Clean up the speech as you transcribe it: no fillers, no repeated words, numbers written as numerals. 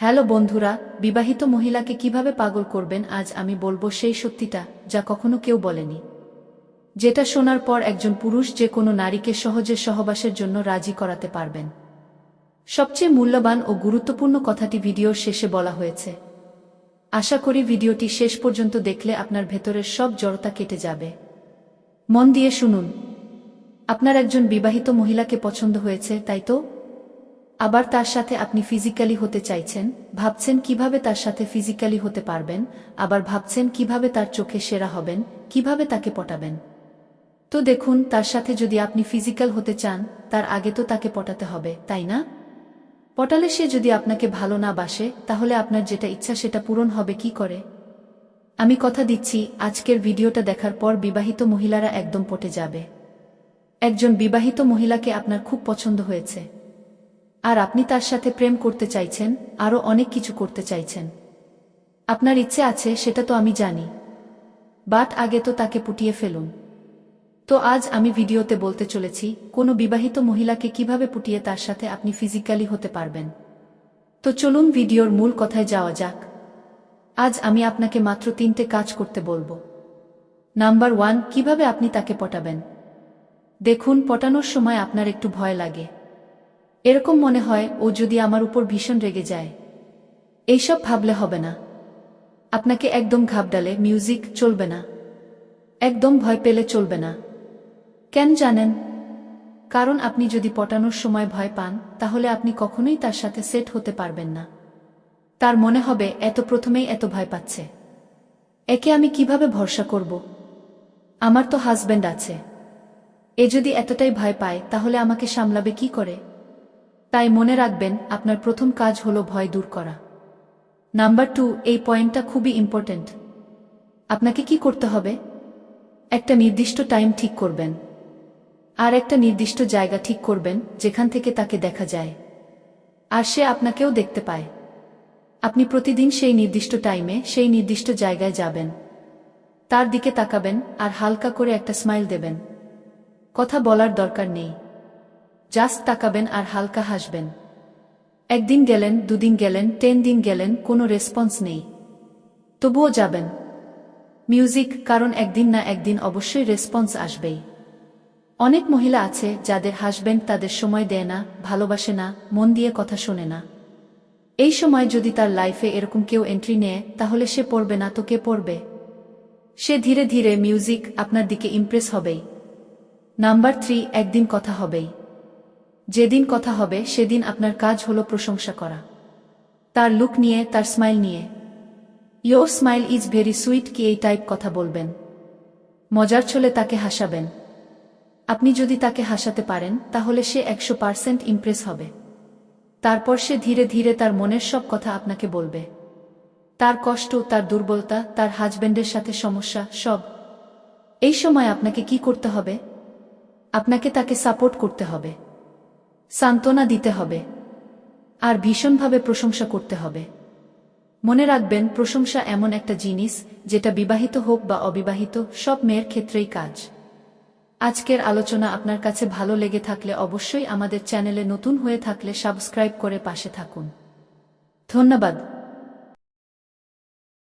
Hello বন্ধুরা, বিবাহিত মহিলাকে কিভাবে পাগল করবেন আজ আমি বলবো সেই সত্যিটা যা কখনো কেউ বলেনি, যেটা শোনার পর একজন পুরুষ যে কোনো নারীকে সহজে সহবাসের জন্য রাজি করাতে পারবেন। সবচেয়ে মূল্যবান ও গুরুত্বপূর্ণ কথাটি ভিডিওর শেষে বলা হয়েছে। আশা করি ভিডিওটি শেষ পর্যন্ত দেখলে আপনার ভেতরের সব জড়তা কেটে যাবে। মন দিয়ে শুনুন। আপনার একজন বিবাহিত মহিলাকে পছন্দ হয়েছে, তাই তো? আবার তার সাথে আপনি ফিজিক্যালি হতে চাইছেন, ভাবছেন কিভাবে তার সাথে ফিজিক্যালি হতে পারবেন, আবার ভাবছেন কিভাবে তার চোখে সেরা হবেন, কিভাবে তাকে পটাবেন। তো দেখুন, তার সাথে যদি আপনি ফিজিক্যাল হতে চান, তার আগে তো তাকে পটাতে হবে, তাই না? পটালে সে যদি আপনাকে ভালো না বাসে, তাহলে আপনার যেটা ইচ্ছা সেটা পূরণ হবে কি করে? আমি কথা দিচ্ছি, আজকের ভিডিওটা দেখার পর বিবাহিত মহিলারা একদম পটে যাবে। একজন বিবাহিত মহিলাকে আপনার খুব পছন্দ হয়েছে, আর আপনি তার সাথে প্রেম করতে চাইছেন, আরও অনেক কিছু করতে চাইছেন। আপনার ইচ্ছে আছে, সেটা তো আমি জানি, বাট আগে তো তাকে পুটিয়ে ফেলুন। তো আজ আমি ভিডিওতে বলতে চলেছি কোনো বিবাহিত মহিলাকে কিভাবে পুটিয়ে তার সাথে আপনি ফিজিক্যালি হতে পারবেন। তো চলুন ভিডিওর মূল কথায় যাওয়া যাক। আজ আমি আপনাকে মাত্র 3টে কাজ করতে বলবো। নাম্বার 1, কিভাবে আপনি তাকে পটাবেন। দেখুন, পটানোর সময় আপনার একটু ভয় লাগে। এরকম মনে হয়, ও যদি আমার উপর ভীষণ রেগে যায়। এইসব ভাবলে হবে না। আপনাকে একদম ঘাবড়ালে মিউজিক চলবে না, একদম ভয় পেলে চলবে না। কেন জানেন? কারণ আপনি যদি পটানোর সময় ভয় পান, তাহলে আপনি কখনোই তার সাথে সেট হতে পারবেন না। তার মনে হবে প্রথমেই এত ভয় পাচ্ছে, একে আমি কিভাবে ভরসা করব? আমার তো হাজবেন্ড আছে, এ যদি এতটাই ভয় পায় তাহলে আমাকে সামলাবে কি করে? তাই মনে রাখবেন, আপনার প্রথম কাজ হলো ভয় দূর করা। নাম্বার 2, এই পয়েন্টটা খুবই ইম্পর্ট্যান্ট। আপনাকে কি করতে হবে? একটা নির্দিষ্ট টাইম ঠিক করবেন, আর একটা নির্দিষ্ট জায়গা ঠিক করবেন যেখান থেকে তাকে দেখা যায়, আর সে আপনাকেও দেখতে পায়। আপনি প্রতিদিন সেই নির্দিষ্ট টাইমে সেই নির্দিষ্ট জায়গায় যাবেন, তার দিকে তাকাবেন, আর হালকা করে একটা স্মাইল দেবেন। কথা বলার দরকার নেই, জাস্ট তাকাবেন আর হালকা হাসবেন। একদিন গেলেন, দুদিন গেলেন, 10 দিন গেলেন, কোনো রেসপন্স নেই, তবুও যাবেন। মিউজিক, কারণ একদিন না একদিন অবশ্যই রেসপন্স আসবেই। অনেক মহিলা আছে যাদের হাজবেন্ড তাদের সময় দেয় না, ভালোবাসে না, মন দিয়ে কথা শোনে না। এই সময় যদি তার লাইফে এরকম কেউ এন্ট্রি নেয়, তাহলে সে পড়বে না তো কে পড়বে? সে ধীরে ধীরে মিউজিক আপনার দিকে ইমপ্রেস হবেই। নাম্বার 3, একদিন কথা হবেই। যেদিন কথা হবে সেদিন আপনার কাজ হলো প্রশংসা করা, তার লুক নিয়ে, তার স্মাইল নিয়ে। Your smile is very sweet, কি এই টাইপ কথা বলবেন। মজার ছলে তাকে হাসাবেন। আপনি যদি তাকে হাসাতে পারেন, তাহলে সে 100% ইমপ্রেস হবে। তারপর সে ধীরে ধীরে তার মনের সব কথা আপনাকে বলবে, তার কষ্ট, তার দুর্বলতা, তার হাজবেন্ডের সাথে সমস্যা, সব। এই সময় আপনাকে কি করতে হবে? আপনাকে তাকে সাপোর্ট করতে হবে, সান্ত্বনা দিতে হবে, আর ভীষণভাবে প্রশংসা করতে হবে। মনে রাখবেন, প্রশংসা এমন একটা জিনিস যেটা বিবাহিত হোক বা অবিবাহিত, সব মেয়ের ক্ষেত্রেই কাজ। আজকের আলোচনা আপনার কাছে ভালো লেগে থাকলে অবশ্যই আমাদের চ্যানেলে নতুন হয়ে থাকলে সাবস্ক্রাইব করে পাশে থাকুন। ধন্যবাদ।